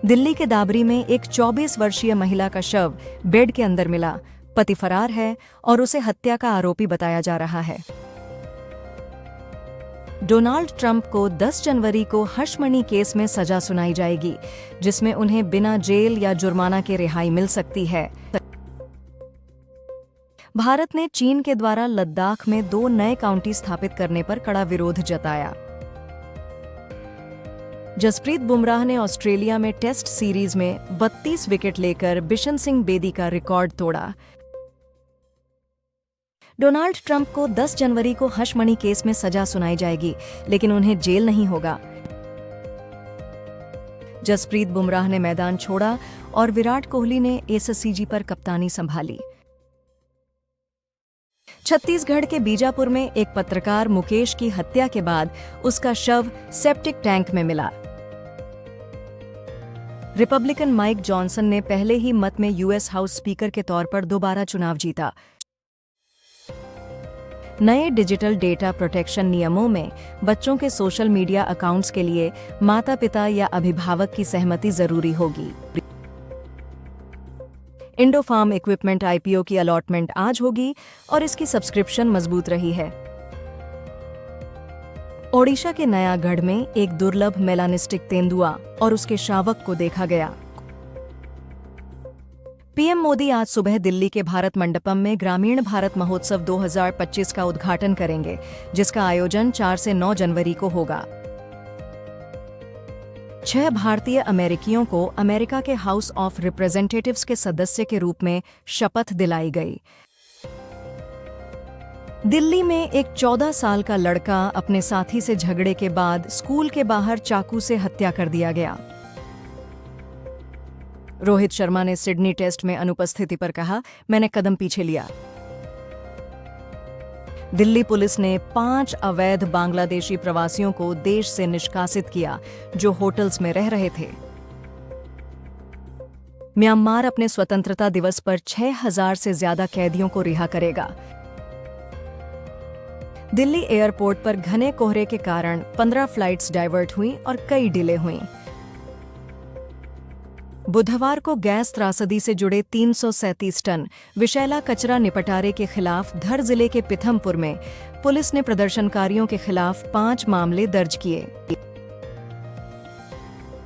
दिल्ली के दाबरी में एक 24 वर्षीय महिला का शव बेड के अंदर मिला। पति फरार है और उसे हत्या का आरोपी बताया जा रहा है। डोनाल्ड ट्रंप को 10 जनवरी को हश मनी केस में सजा सुनाई जाएगी, जिसमें उन्हें बिना जेल या जुर्माना के रिहाई मिल सकती है। भारत ने चीन के द्वारा लद्दाख में 2 नए काउंटी स्थापित करने पर कड़ा विरोध जताया। जसप्रीत बुमराह ने ऑस्ट्रेलिया में टेस्ट सीरीज में 32 विकेट लेकर बिशन सिंह बेदी का रिकॉर्ड तोड़ा। डोनाल्ड ट्रंप को 10 जनवरी को हश मनी केस में सजा सुनाई जाएगी, लेकिन उन्हें जेल नहीं होगा। जसप्रीत बुमराह ने मैदान छोड़ा और विराट कोहली ने एससीजी पर कप्तानी संभाली। छत्तीसगढ़ के बीजापुर में एक पत्रकार मुकेश की हत्या के बाद उसका शव सेप्टिक टैंक में मिला। रिपब्लिकन माइक जॉनसन ने पहले ही मत में यूएस हाउस स्पीकर के तौर पर दोबारा चुनाव जीता। नए डिजिटल डेटा प्रोटेक्शन नियमों में बच्चों के सोशल मीडिया अकाउंट्स के लिए माता-पिता या अभिभावक की सहमति जरूरी होगी। इंडो फार्म इक्विपमेंट आईपीओ की अलॉटमेंट आज होगी और इसकी सब्सक्रिप्शन मजबूत रही है। ओडिशा के नयागढ़ में एक दुर्लभ मेलानिस्टिक तेंदुआ और उसके शावक को देखा गया। पीएम मोदी आज सुबह दिल्ली के भारत मंडपम में ग्रामीण भारत महोत्सव 2025 का उद्घाटन करेंगे, जिसका आयोजन 4 से 9 जनवरी को होगा। 6 भारतीय अमेरिकियों को अमेरिका के हाउस ऑफ रिप्रेजेंटेटिव्स के सदस्य के रूप में शपथ दिलाई गई। दिल्ली में एक 14 साल का लड़का अपने साथी से झगड़े के बाद स्कूल के बाहर चाकू से हत्या कर दिया गया। रोहित शर्मा ने सिडनी टेस्ट में अनुपस्थिति पर कहा, मैंने कदम पीछे लिया। दिल्ली पुलिस ने 5 अवैध बांग्लादेशी प्रवासियों को देश से निष्कासित किया, जो होटल्स में रह रहे थे। म्यांमार अपने स्वतंत्रता दिवस पर 6,000 से ज्यादा कैदियों को रिहा करेगा। दिल्ली एयरपोर्ट पर घने कोहरे के कारण 15 फ्लाइट्स डाइवर्ट हुई और कई डिले हुई। बुधवार को गैस त्रासदी से जुड़े 337 टन विषैला कचरा निपटारे के खिलाफ धर जिले के पिथमपुर में पुलिस ने प्रदर्शनकारियों के खिलाफ 5 मामले दर्ज किए।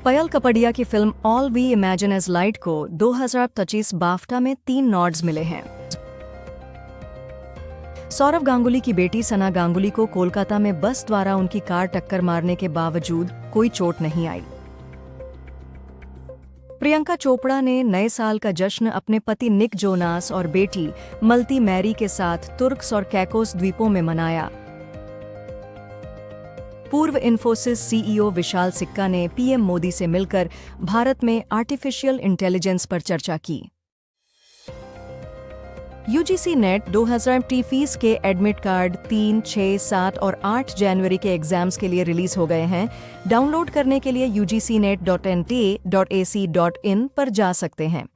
पयल कपड़िया की film all we imagine as light को 2025 बाफ्टा में 3 नॉड्स मिले हैं। सौरव गांगुली की बेटी सना गांगुली को कोलकाता में बस द्वारा उनकी कार टक्कर मारने के बावजूद कोई चोट नहीं आई। प्रियंका चोपड़ा ने नए साल का जश्न अपने पति निक जोनास और बेटी मल्ती मैरी के साथ तुर्क्स और कैकोस द्वीपों में मनाया। पूर्व इन्फोसिस सीईओ विशाल सिक्का ने पीएम मोदी से मिलकर भारत में आर्टिफिशियल इंटेलिजेंस पर चर्चा की। यूजीसी नेट 2020 फीस के एडमिट कार्ड 3, 6, 7 और 8 जनवरी के एग्जाम्स के लिए रिलीज हो गए हैं। डाउनलोड करने के लिए ugcnet.nta.ac.in पर जा सकते हैं।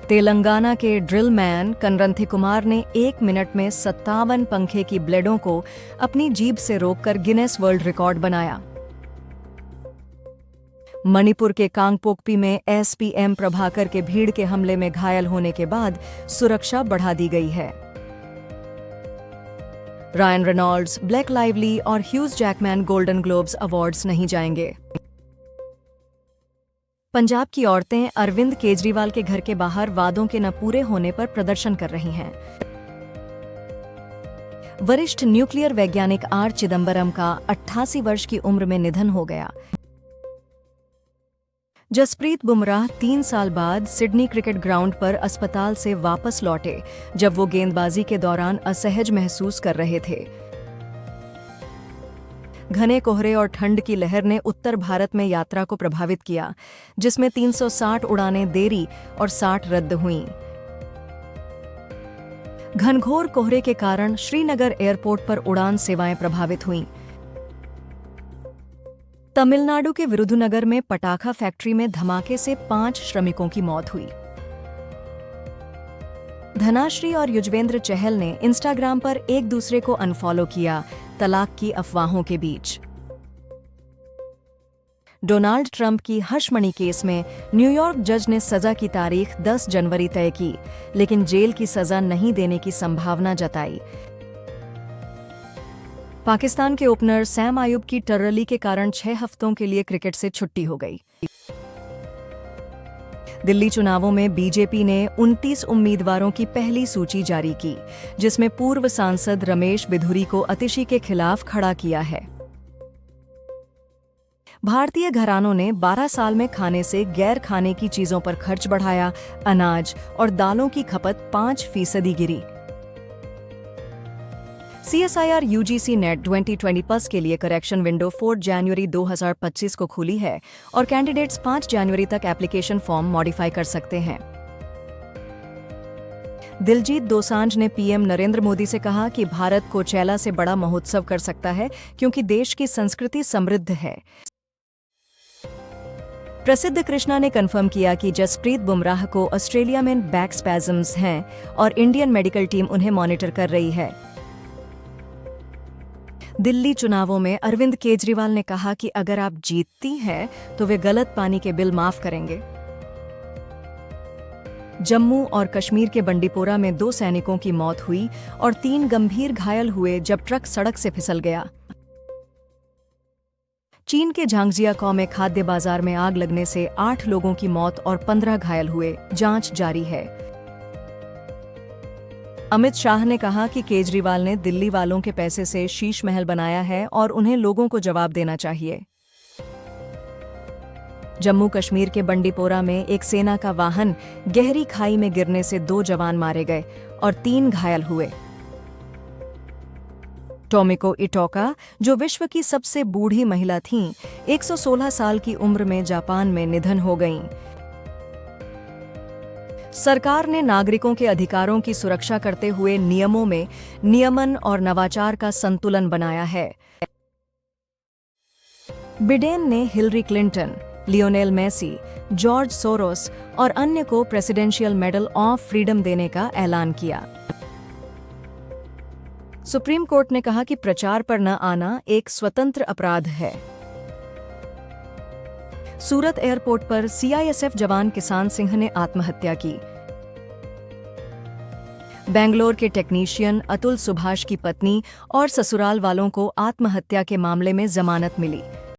तेलंगाना के ड्रिल मैन कनरंथी कुमार ने 1 मिनट में 57 पंखे की ब्लेडों को अपनी जीभ से रोककर गिनेस वर्ल्ड रिकॉर्ड बनाया। मणिपुर के कांगपोकपी में एसपीएम प्रभाकर के भीड़ के हमले में घायल होने के बाद सुरक्षा बढ़ा दी गई है। रायन रेनॉल्ड्स, ब्लेक लाइवली और Hugh Jackman Golden Globes awards नहीं जाएंगे। पंजाब की औरतें अरविंद केजरीवाल के घर के बाहर वादों के न पूरे होने पर प्रदर्शन कर रही हैं। वरिष्ठ न्यूक्लियर वैज्ञानिक आर चिदंबरम का 88 वर्ष की उम्र में निधन हो गया। जसप्रीत बुमराह 3 साल बाद सिडनी क्रिकेट ग्राउंड पर अस्पताल से वापस लौटे, जब वो गेंदबाजी के दौरान असहज महसूस कर रहे थे। घने कोहरे और ठंड की लहर ने उत्तर भारत में यात्रा को प्रभावित किया, जिसमें 360 उड़ानें देरी और 60 रद्द हुईं। घनघोर कोहरे के कारण श्रीनगर एयरपोर्ट पर उड़ान सेवाएं प्रभावित हुईं। तमिलनाडु के विरुधुनगर में पटाखा फैक्ट्री में धमाके से 5 श्रमिकों की मौत हुई। धनाश्री और युजवेंद्र चहल ने इंस्टाग्राम पर एक दूसरे को अनफॉलो किया, तलाक की अफवाहों के बीच। डोनाल्ड ट्रंप की हशमनी केस में न्यूयॉर्क जज ने सजा की तारीख 10 जनवरी तय की, लेकिन जेल की सजा नहीं देने की संभावना जताई। पाकिस्तान के ओपनर सैम आयुब की टर्रली के कारण 6 हफ्तों के लिए क्रिकेट से छुट्टी हो गई। दिल्ली चुनावों में बीजेपी ने 29 उम्मीदवारों की पहली सूची जारी की, जिसमें पूर्व सांसद रमेश बिधूरी को अतिशी के खिलाफ खड़ा किया है। भारतीय घरानों ने 12 साल में खाने से गैर खाने की चीजों पर खर्च बढ़ाया। अनाज और दालों की खपत 5% गिरी। CSIR UGC नेट 2020 के लिए करेक्शन विंडो 4 जनवरी 2025 को खुली है और कैंडिडेट्स 5 जनवरी तक एप्लीकेशन फॉर्म मॉडिफाई कर सकते हैं। दिलजीत दोसांझ ने PM नरेंद्र मोदी से कहा कि भारत कोचेला से बड़ा महोत्सव कर सकता है क्योंकि देश की संस्कृति समृद्ध है। प्रसिद्ध कृष्णा ने कंफर्म किया कि जसप्रीत बुमराह को ऑस्ट्रेलिया में बैक स्पैज़म्स हैं और इंडियन मेडिकल टीम उन्हें मॉनिटर कर रही है। दिल्ली चुनावों में अरविंद केजरीवाल ने कहा कि अगर आप जीतती हैं तो वे गलत पानी के बिल माफ करेंगे। जम्मू और कश्मीर के बंडीपोरा में 2 सैनिकों की मौत हुई और 3 गंभीर घायल हुए जब ट्रक सड़क से फिसल गया। चीन के झांगजियाकौ में खाद्य बाजार में आग लगने से 8 लोगों की मौत और 15 घायल हुए, जांच जारी है। अमित शाह ने कहा कि केजरीवाल ने दिल्ली वालों के पैसे से शीश महल बनाया है और उन्हें लोगों को जवाब देना चाहिए। जम्मू कश्मीर के बंडीपोरा में एक सेना का वाहन गहरी खाई में गिरने से 2 जवान मारे गए और 3 घायल हुए। टोमिको इटोका, जो विश्व की सबसे बूढ़ी महिला थीं, 116 साल की उम्र में जापान में निधन हो गईं। सरकार ने नागरिकों के अधिकारों की सुरक्षा करते हुए नियमों में नियमन और नवाचार का संतुलन बनाया है। बिडेन ने Hillary Clinton, Lionel Messi, George Soros और अन्य को प्रेसिडेंशियल मेडल ऑफ फ्रीडम देने का ऐलान किया। सुप्रीम कोर्ट ने कहा कि प्रचार पर न आना एक स्वतंत्र अपराध है। सूरत एयरपोर्ट पर CISF जवान किसान सिंह ने आत्महत्या की। बेंगलोर के टेक्नीशियन अतुल सुभाष की पत्नी और ससुराल वालों को आत्महत्या के मामले में जमानत मिली।